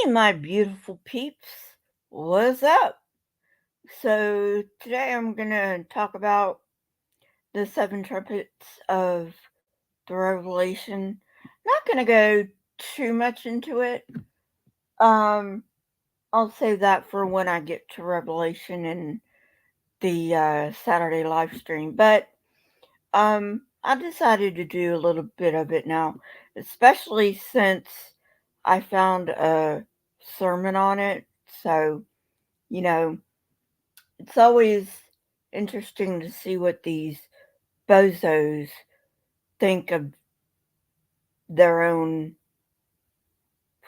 My beautiful peeps. What's up? So, today I'm going to talk about the seven trumpets of the Revelation. Not going to go too much into it. Um, I'll save that for when I get to Revelation and the Saturday live stream. But I decided to do a little bit of it now, especially since I found a sermon on it. So, you know, it's always interesting to see what these bozos think of their own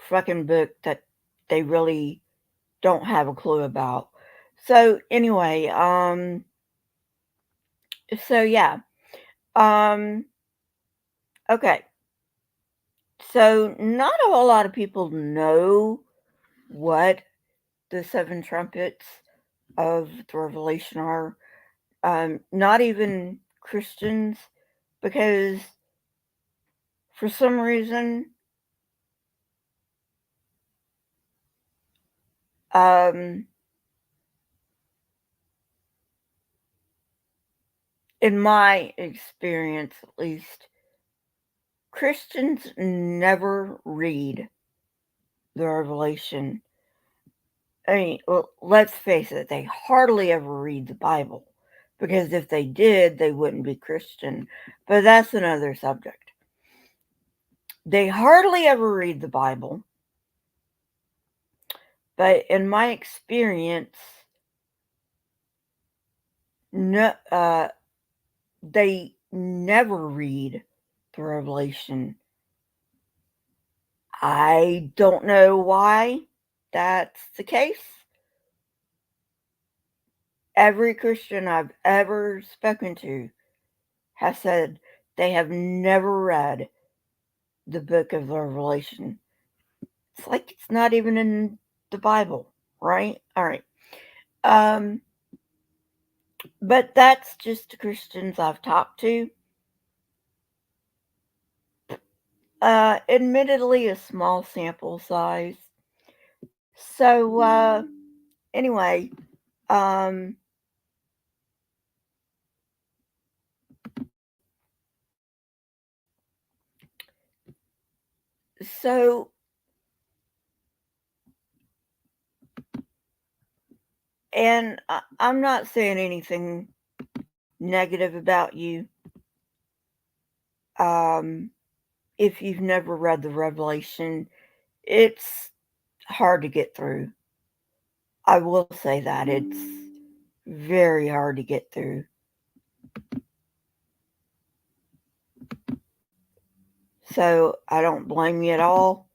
fucking book that they really don't have a clue about. So anyway, so yeah, um, okay. So not a whole lot of people know what the seven trumpets of the Revelation are. Not even Christians, because for some reason, um, in my experience at least, Christians never read the Revelation. I mean, well, let's face it, they hardly ever read the Bible, because if they did, they wouldn't be Christian. But that's another subject. They hardly ever read the Bible, but in my experience, no, they never read the Revelation. I don't know why that's the case. Every Christian I've ever spoken to has said they have never read the book of the Revelation. It's like it's not even in the Bible, right? All right. Um, but that's just the Christians I've talked to. Admittedly, a small sample size. So, anyway, um, so, and I'm not saying anything negative about you. Um, if you've never read the Revelation, it's hard to get through. I will say that it's very hard to get through. So I don't blame you at all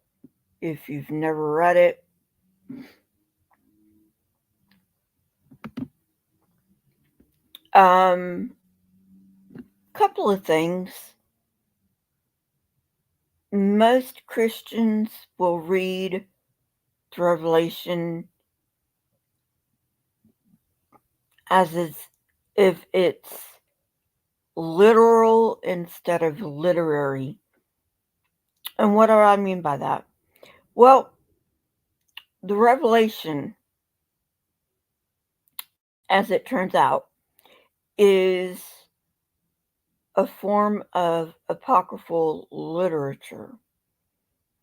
if you've never read it. Couple of things. Most Christians will read the Revelation as if it's literal instead of literary. And what do I mean by that? Well, the Revelation, as it turns out, is a form of apocryphal literature.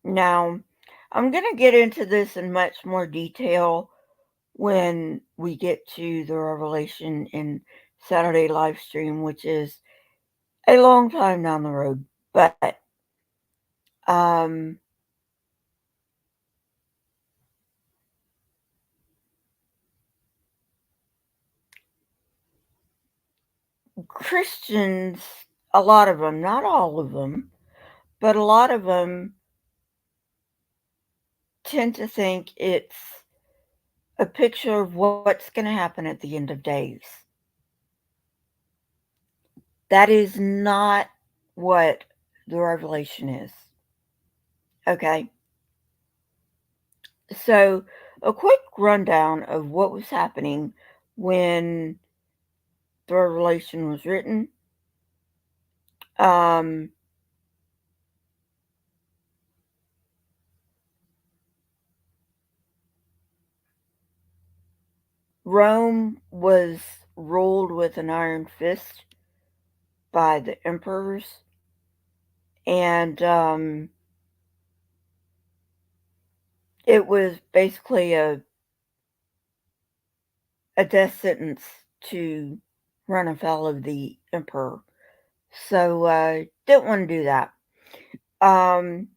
Now, I'm going to get into this in much more detail when we get to the Revelation in Saturday live stream, which is a long time down the road. But um, Christians, a lot of them, not all of them, but a lot of them tend to think it's a picture of what's going to happen at the end of days. That is not what the Revelation is. Okay. So, a quick rundown of what was happening when the Revelation was written. Um, Rome was ruled with an iron fist by the emperors, and it was basically a death sentence to run afoul of the emperor. So didn't want to do that. Um,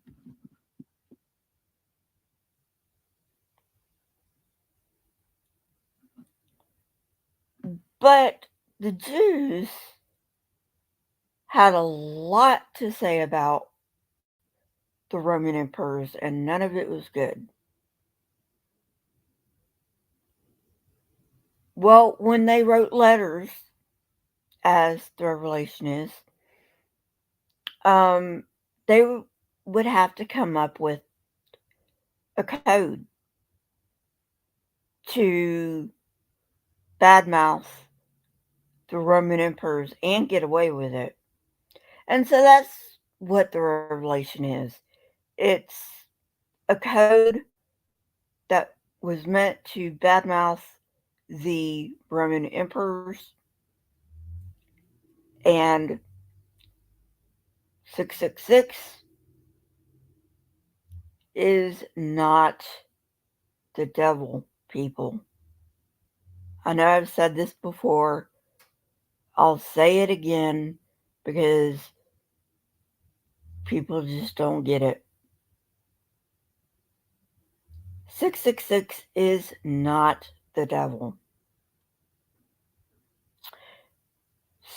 but the Jews had a lot to say about the Roman emperors, and none of it was good. Well, when they wrote letters, as the Revelation is, um, they would have to come up with a code to badmouth the Roman emperors and get away with it. And so that's what the Revelation is. It's a code that was meant to badmouth the Roman emperors, and 666 is not the devil, people. I know I've said this before. I'll say it again because people just don't get it. 666 is not the devil.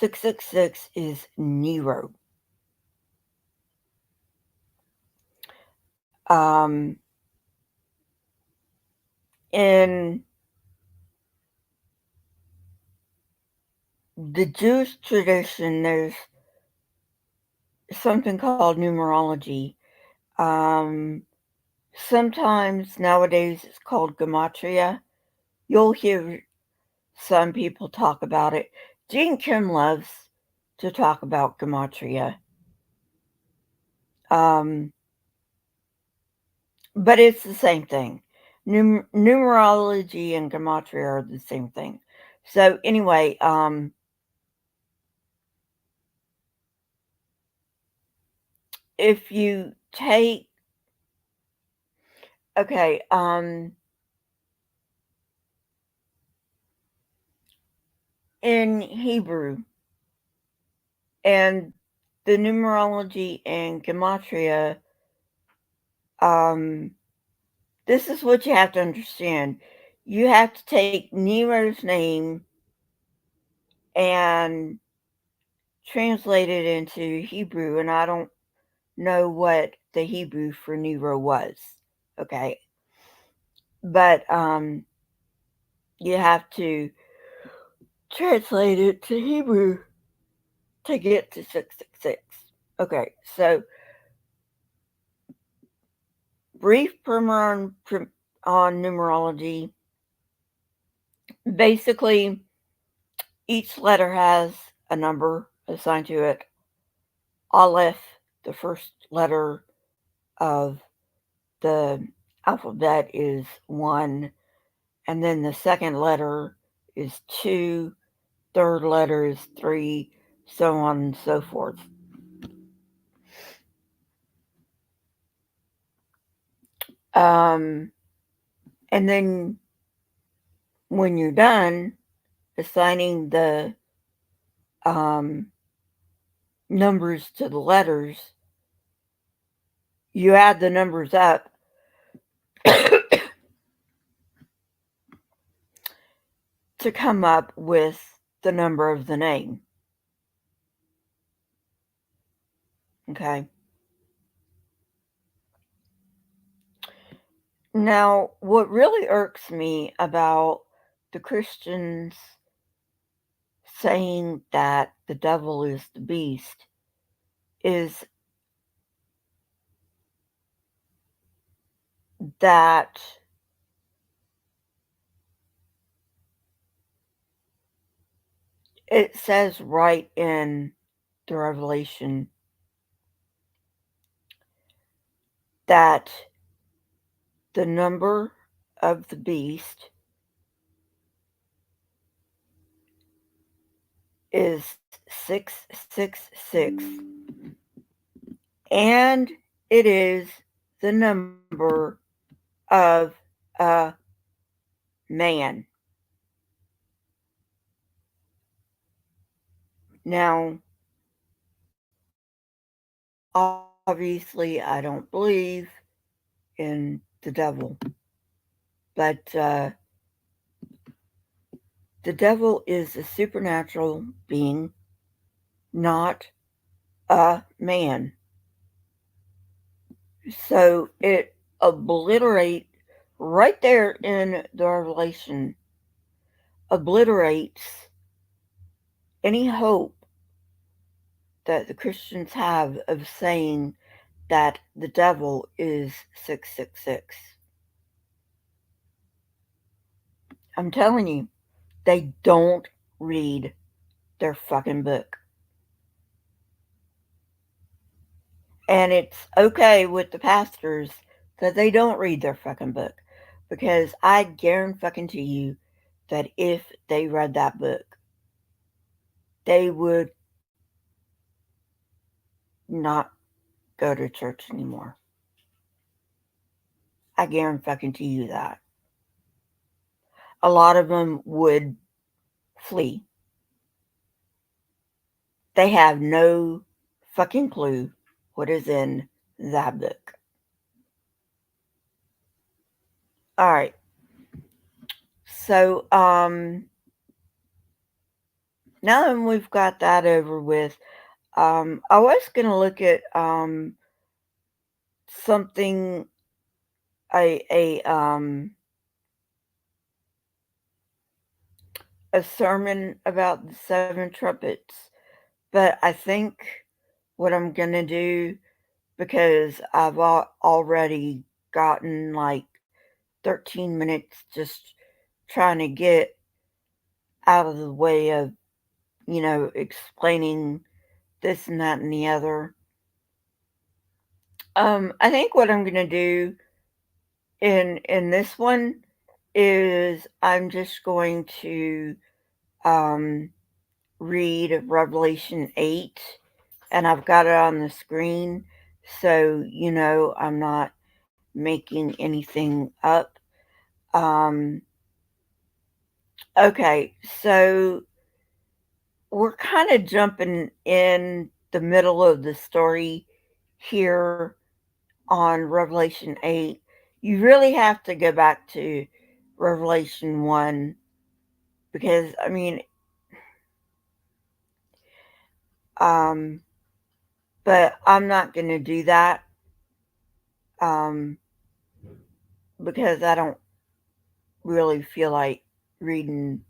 666 is Nero. Um, in the Jewish tradition, there's something called numerology. Um, Sometimes nowadays it's called gematria. You'll hear some people talk about it. Gene Kim loves to talk about gematria. Um, but it's the same thing. Numerology and gematria are the same thing. So anyway, if you take okay, in Hebrew and the numerology and gematria, um, this is what you have to understand. You have to take Nero's name and translate it into Hebrew, and I don't know what the Hebrew for Nero was. Okay, but you have to translate it to Hebrew to get to 666. Okay, so brief primer on numerology. Basically, each letter has a number assigned to it. Aleph, the first letter of the alphabet, is 1, and then the second letter is 2, third letter is 3, so on and so forth. Um, and then when you're done assigning the um, numbers to the letters, you add the numbers up to come up with the number of the name. Okay. Now, what really irks me about the Christians saying that the devil is the beast is that it says right in the Revelation that the number of the beast is 666, and it is the number of a man. Now, obviously, I don't believe in the devil, but the devil is a supernatural being, not a man. So it obliterate right there in the Revelation, obliterates any hope that the Christians have of saying that the devil is 666. I'm telling you, they don't read their fucking book. And it's okay with the pastors that they don't read their fucking book. Because I guarantee you that if they read that book, they would not go to church anymore. I guarantee you that. A lot of them would flee. They have no fucking clue what is in that book. All right. So, now that we've got that over with, I was going to look at something, a a sermon about the seven trumpets, but I think what I'm going to do, because I've already gotten like 13 minutes just trying to get out of the way of, explaining this and that and the other. I think what I'm gonna do in this one is I'm just going to um read Revelation 8, and I've got it on the screen, so I'm not making anything up. Um okay, so we're kind of jumping in the middle of the story here on Revelation 8. You really have to go back to Revelation 1 because, I mean, um, but I'm not going to do that um, because I don't really feel like reading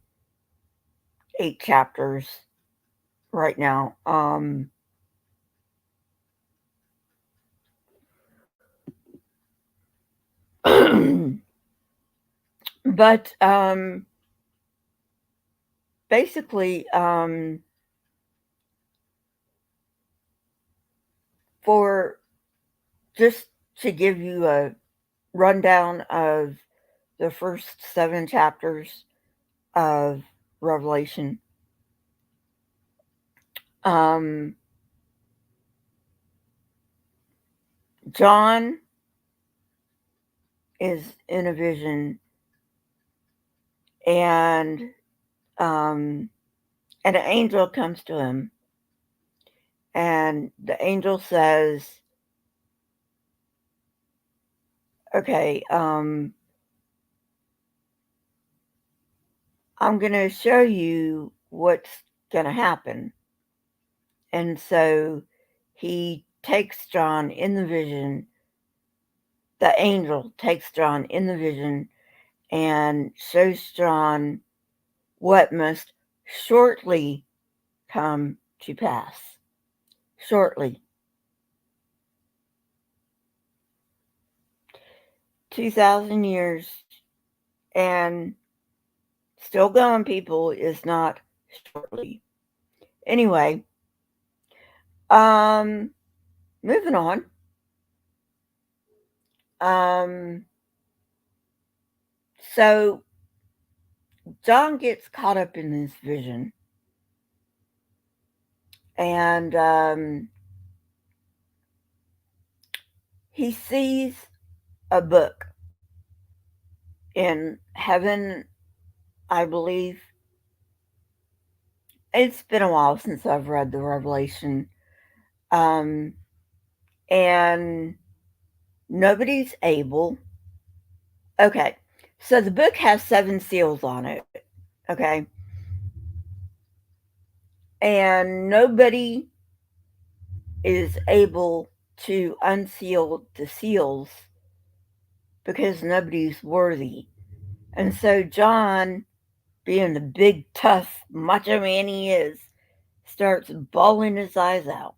8 chapters right now. But basically, for just to give you a rundown of the first 7 chapters of Revelation, um, John is in a vision, and um, an angel comes to him, and the angel says, "Okay, I'm gonna show you what's gonna happen." And so he takes John in the vision. The angel takes John in the vision and shows John what must shortly come to pass. Shortly. 2,000 years and still going, people, is not shortly. Anyway, um, moving on. Um, so John gets caught up in this vision, and he sees a book in heaven, I believe. It's been a while since I've read the Revelation. Um, and nobody's able. Okay, so the book has seven seals on it. Okay, and nobody is able to unseal the seals because nobody's worthy. And so John, being the big, tough, macho man he is, starts bawling his eyes out.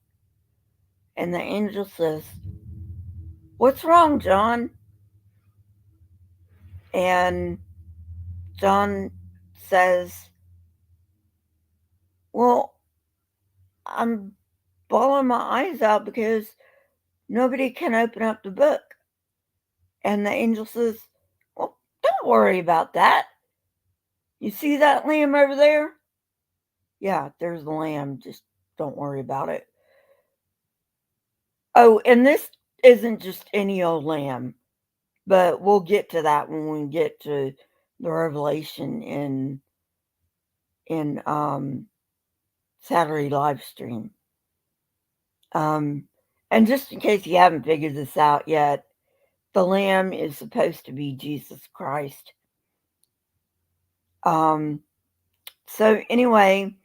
And the angel says, "What's wrong, John?" And John says, "Well, I'm bawling my eyes out because nobody can open up the book." And the angel says, "Well, don't worry about that. You see that lamb over there? Yeah, there's the lamb. Just don't worry about it. Oh, and this isn't just any old lamb, but we'll get to that when we get to the Revelation in Saturday live stream. Um, and just in case you haven't figured this out yet, the lamb is supposed to be Jesus Christ. Um, so anyway,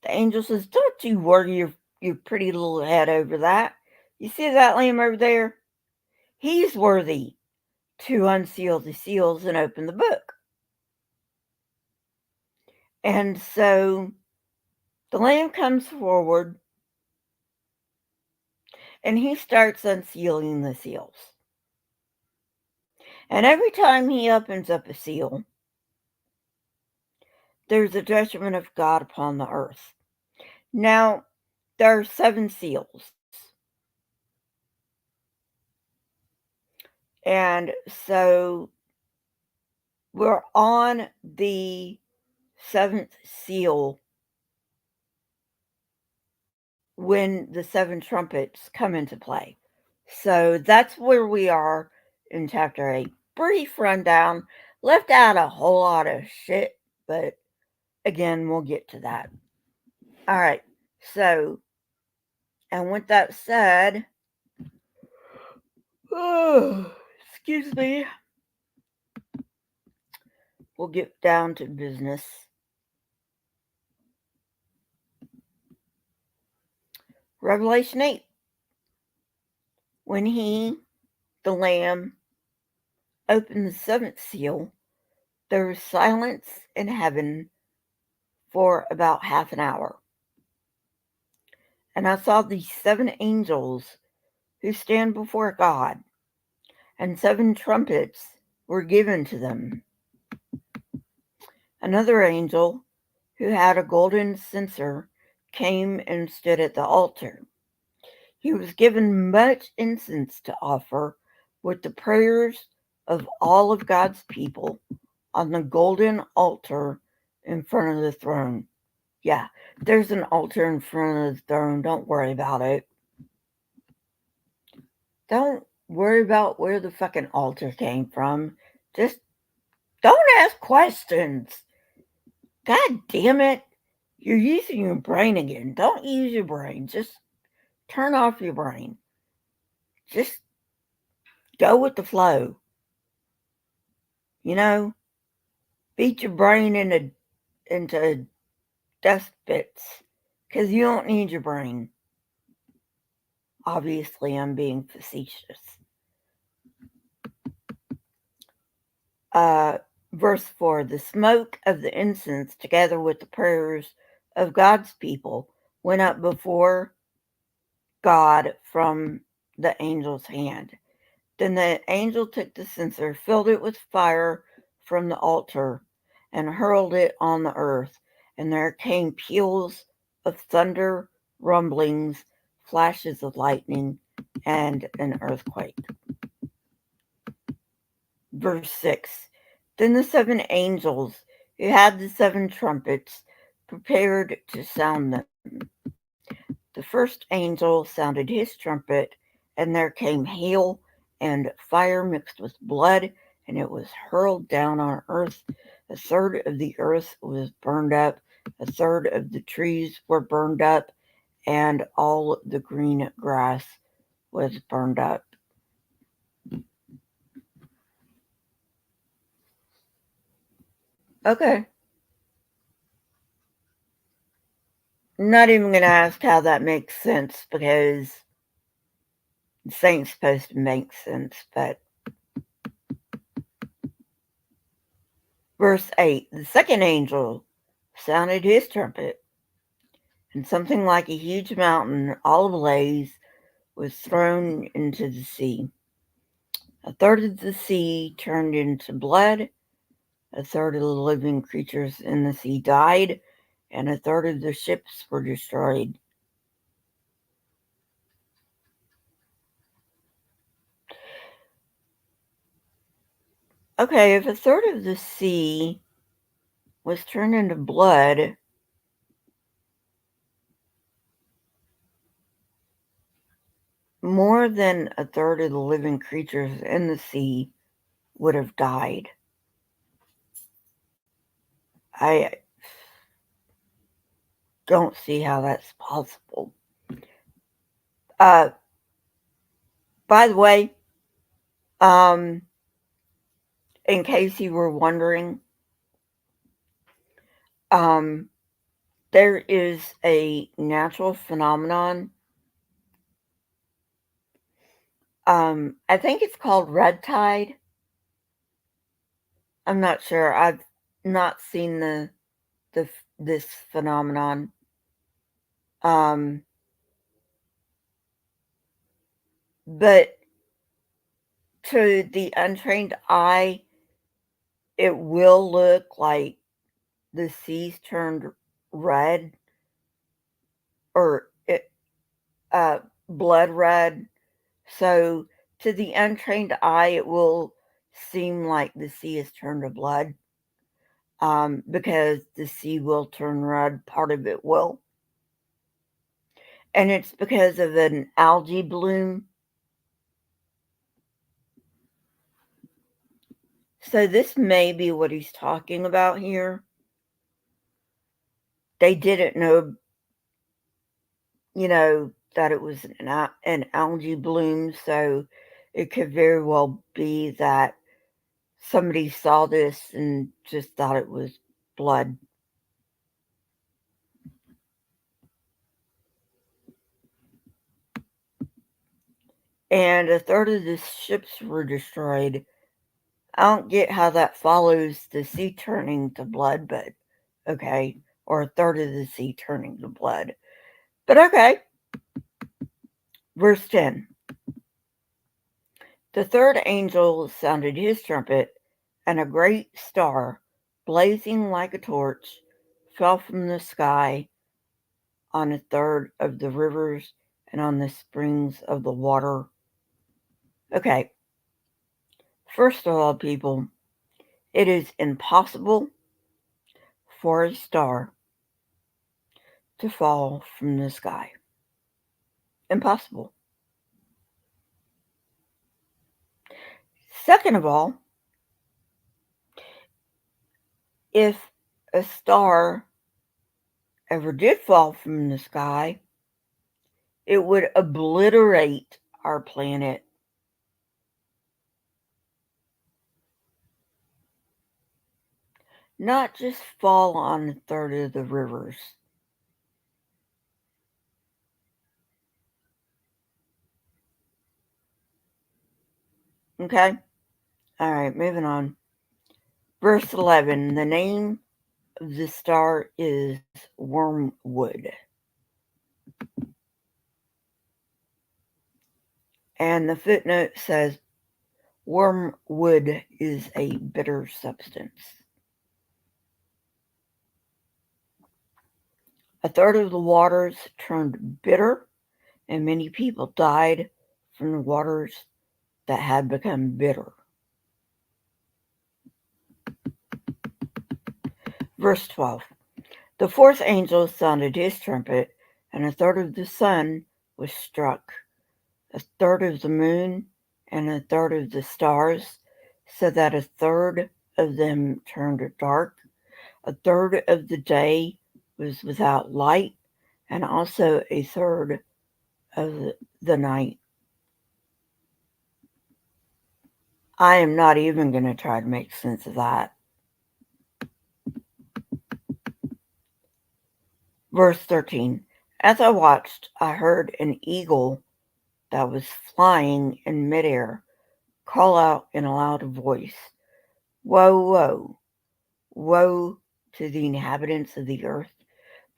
the angel says, "Don't you worry your pretty little head over that. You see that lamb over there? He's worthy to unseal the seals and open the book." And so the lamb comes forward and he starts unsealing the seals. And every time he opens up a seal, there's a judgment of God upon the earth. Now, there are seven seals. And so we're on the seventh seal when the seven trumpets come into play. So that's where we are in chapter 8. Brief rundown. Left out a whole lot of shit, but again, we'll get to that. All right. So, and with that said, oh, excuse me, we'll get down to business. Revelation 8. When he, the Lamb, opened the seventh seal, there was silence in heaven for about half an hour. And I saw these seven angels who stand before God, and seven trumpets were given to them. Another angel, who had a golden censer, came and stood at the altar. He was given much incense to offer with the prayers of all of God's people on the golden altar in front of the throne. Yeah, there's an altar in front of the throne. Don't worry about it. Don't worry about where the fucking altar came from. Just don't ask questions. God damn it. You're using your brain again. Don't use your brain. Just turn off your brain. Just go with the flow. You know, beat your brain into dust bits because you don't need your brain. Obviously, I'm being facetious. Uh, Verse 4. The smoke of the incense, together with the prayers of God's people, went up before God from the angel's hand. Then the angel took the censer, filled it with fire from the altar, and hurled it on the earth. And there came peals of thunder, rumblings, flashes of lightning, and an earthquake. Verse 6. Then the seven angels who had the seven trumpets prepared to sound them. The first angel sounded his trumpet, and there came hail and fire mixed with blood, and it was hurled down on earth. A third of the earth was burned up, a third of the trees were burned up, and all the green grass was burned up. Okay. Not even going to ask how that makes sense because this ain't supposed to make sense. But verse 8, the second angel sounded his trumpet, and something like a huge mountain, all ablaze, was thrown into the sea. A third of the sea turned into blood, a third of the living creatures in the sea died, and a third of the ships were destroyed. Okay, if a third of the sea was turned into blood, more than a third of the living creatures in the sea would have died. I don't see how that's possible. Uh, by the way, um, in case you were wondering, um, there is a natural phenomenon. I think it's called red tide. I'm not sure. I've not seen the this phenomenon. Um, but to the untrained eye, it will look like the seas turned red or uh, blood red. So to the untrained eye, it will seem like the sea is turned to blood because the sea will turn red. Part of it will. And it's because of an algae bloom. So this may be what he's talking about here. They didn't know, that it was an algae bloom, so it could very well be that somebody saw this and just thought it was blood. And a third of the ships were destroyed. I don't get how that follows the sea turning to blood, but okay. Or a third of the sea turning to blood. But okay. Verse 10. The third angel sounded his trumpet, and a great star, blazing like a torch, fell from the sky on a third of the rivers and on the springs of the water. Okay, first of all, people, it is impossible for a star to fall from the sky. Impossible. Second of all, if a star ever did fall from the sky, it would obliterate our planet. Not just fall on a third of the rivers. Okay? Alright, moving on. Verse 11. The name of the star is Wormwood. And the footnote says wormwood is a bitter substance. A third of the waters turned bitter, and many people died from the waters that had become bitter. Verse 12. The fourth angel sounded his trumpet, and a third of the sun was struck, a third of the moon, and a third of the stars, so that a third of them turned dark, a third of the day was without light, and also a third of the night. I am not even going to try to make sense of that. Verse 13. As I watched, I heard an eagle that was flying in midair call out in a loud voice, "Woe, woe, woe to the inhabitants of the earth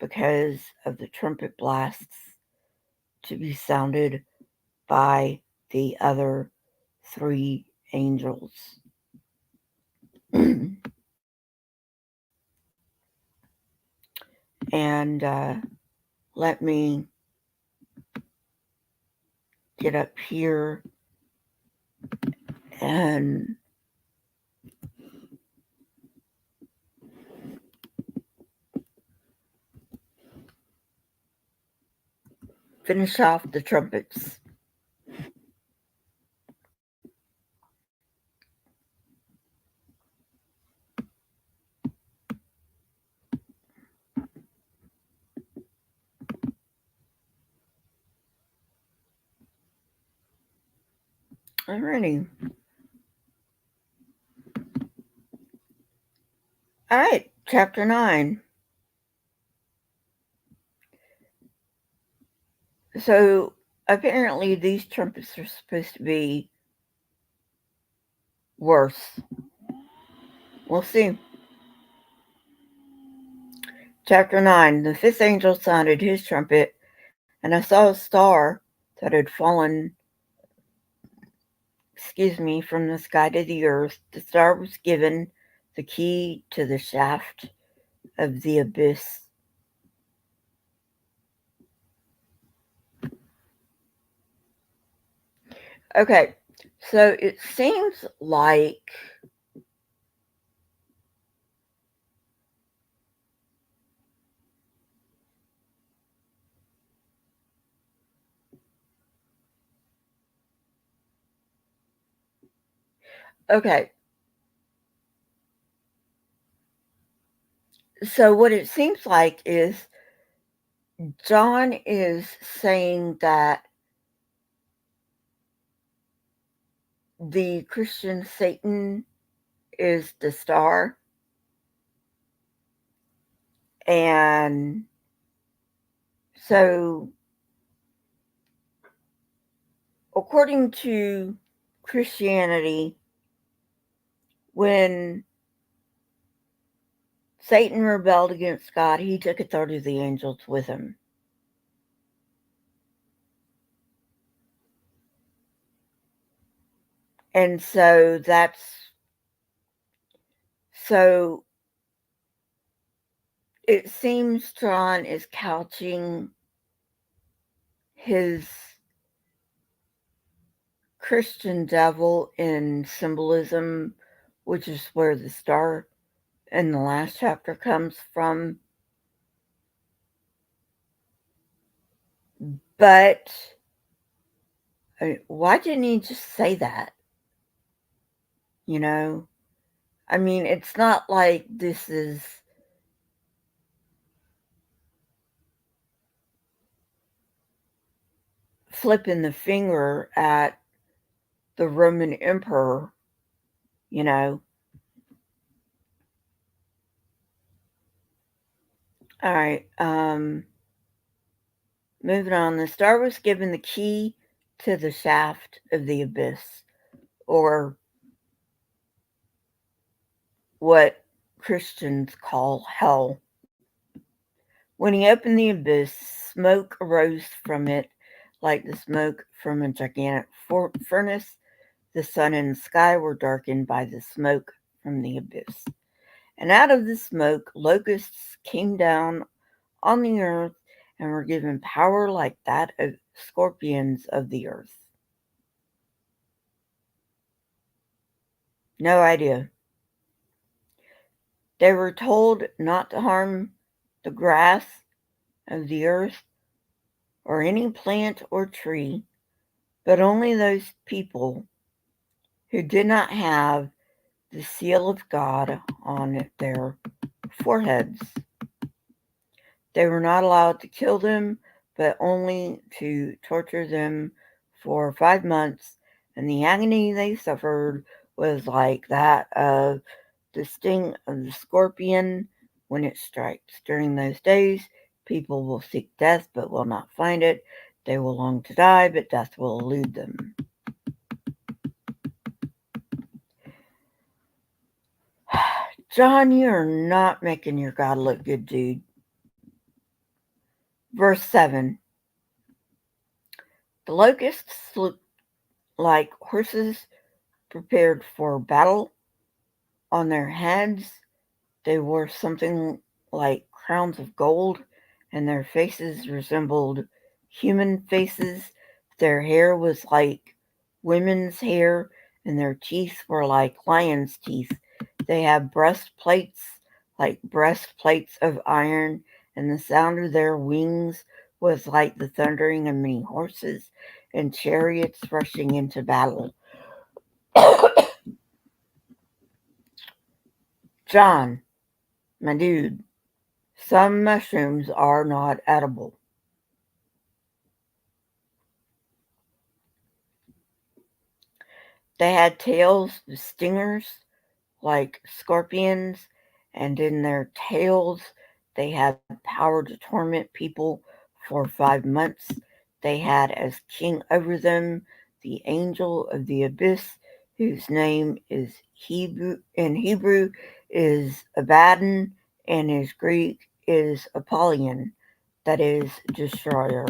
because of the trumpet blasts to be sounded by the other three angels." And let me get up here and finish off the trumpets. Alrighty. Alright, chapter 9. So apparently these trumpets are supposed to be worse. We'll see. Chapter 9. The fifth angel sounded his trumpet, and I saw a star that had fallen, from the sky to the earth. The star was given the key to the shaft of the abyss. Okay, so it seems like okay. So what it seems like is John is saying that the Christian Satan is the star, and so according to Christianity, when Satan rebelled against God, he took a third of the angels with him. And so it seems John is couching his Christian devil in symbolism, which is where the star in the last chapter comes from. But why didn't he just say that? You know? I mean, it's not like this is flipping the finger at the Roman emperor, you know? All right, moving on. The star was given the key to the shaft of the abyss, or what Christians call hell. When he opened the abyss, smoke arose from it like the smoke from a gigantic furnace. The sun and the sky were darkened by the smoke from the abyss. And out of the smoke, locusts came down on the earth and were given power like that of scorpions of the earth. No idea. They were told not to harm the grass of the earth or any plant or tree, but only those people who did not have the seal of God on their foreheads. They were not allowed to kill them, but only to torture them for 5 months, and the agony they suffered was like that of the sting of the scorpion when it strikes. During those days, people will seek death but will not find it. They will long to die, but death will elude them. John, you're not making your God look good, dude. Verse 7. The locusts looked like horses prepared for battle. On their heads, they wore something like crowns of gold, and their faces resembled human faces. Their hair was like women's hair, and their teeth were like lions' teeth. They had breastplates like breastplates of iron, and the sound of their wings was like the thundering of many horses and chariots rushing into battle. John, my dude, some mushrooms are not edible. They had tails with stingers like scorpions, and in their tails they had power to torment people for 5 months. They had as king over them the angel of the abyss, whose name is Hebrew is Abaddon, and his Greek is Apollyon, that is destroyer.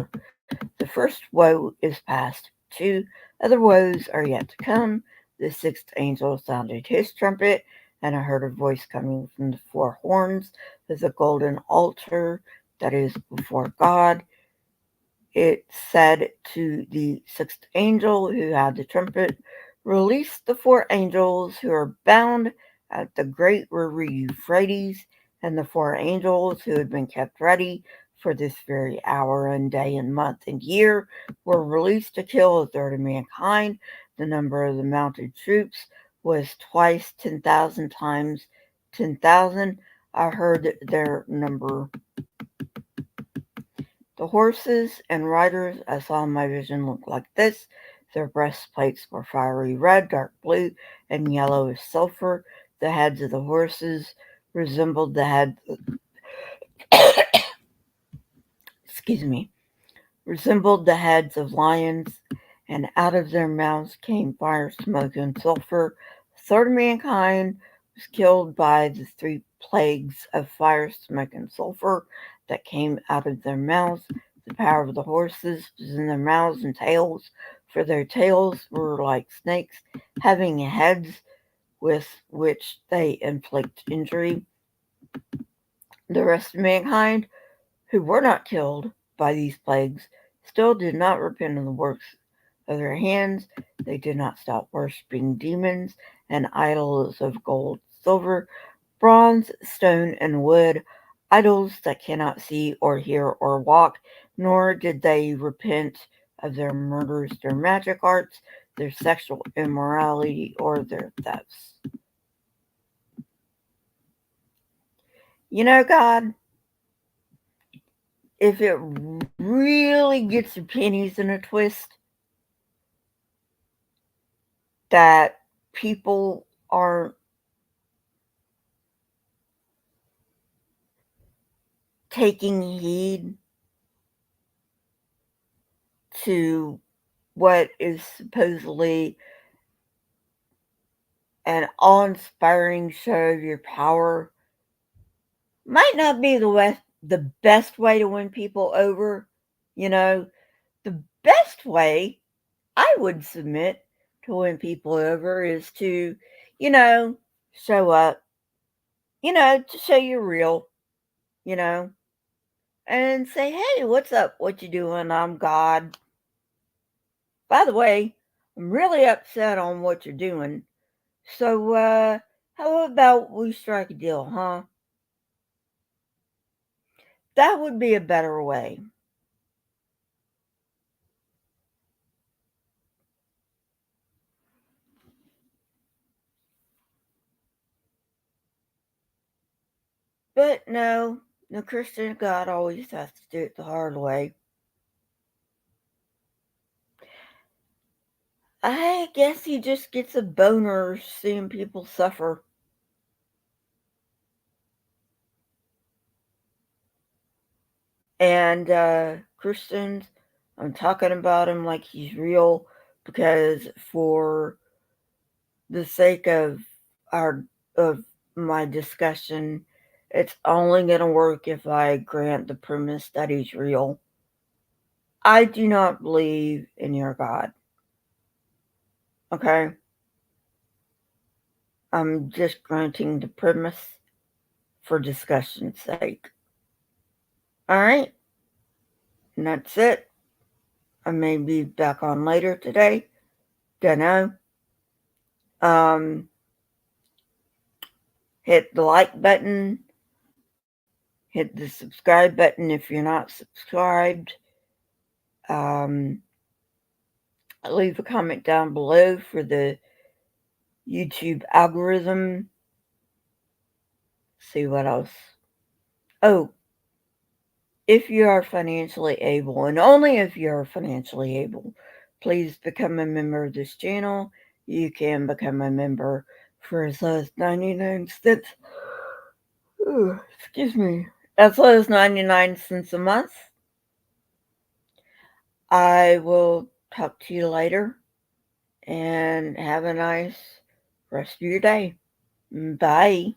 The first woe is past. 2 other woes are yet to come. The sixth angel sounded his trumpet, and I heard a voice coming from the 4 horns of the golden altar that is before God. It said to the sixth angel who had the trumpet, "Release the 4 angels who are bound at the great river Euphrates." And the 4 angels who had been kept ready for this very hour and day and month and year were released to kill a third of mankind. The number of the mounted troops was twice 10,000 times 10,000. I heard their number. The horses and riders I saw in my vision looked like this. Their breastplates were fiery red, dark blue, and yellow as sulfur. The heads of the horses resembled the heads excuse me, resembled the heads of lions, and out of their mouths came fire, smoke, and sulfur. A third of mankind was killed by the 3 plagues of fire, smoke, and sulfur that came out of their mouths. The power of the horses was in their mouths and tails, for their tails were like snakes, having heads with which they inflict injury. The rest of mankind who were not killed by these plagues still did not repent of the works of their hands. They did not stop worshipping demons and idols of gold, silver, bronze, stone, and wood, idols that cannot see or hear or walk, nor did they repent of their murders, their magic arts, their sexual immorality, or their thefts. You know, God, if it really gets your pennies in a twist, that people are taking heed to what is supposedly an awe-inspiring show of your power might not be the best way to win people over. You know, the best way I would submit to win people over is to, you know, show up, to show you're real, you know, and say, hey, what's up? What you doing? I'm God. By the way, I'm really upset on what you're doing. So, how about we strike a deal, huh? That would be a better way. But no, the Christian God always has to do it the hard way. I guess he just gets a boner seeing people suffer. And Christians, I'm talking about him like he's real because for the sake our of my discussion, it's only going to work if I grant the premise that he's real. I do not believe in your God. Okay? I'm just granting the premise for discussion's sake. Alright? And that's it. I may be back on later today. Dunno. Um, hit the like button. Hit the subscribe button if you're not subscribed. Um, leave a comment down below for the YouTube algorithm. See what else. Oh, if you are financially able, and only if you are financially able, please become a member of this channel. You can become a member for as low as 99 cents. Ooh, excuse me. As low as 99 cents a month. I will talk to you later and have a nice rest of your day. Bye.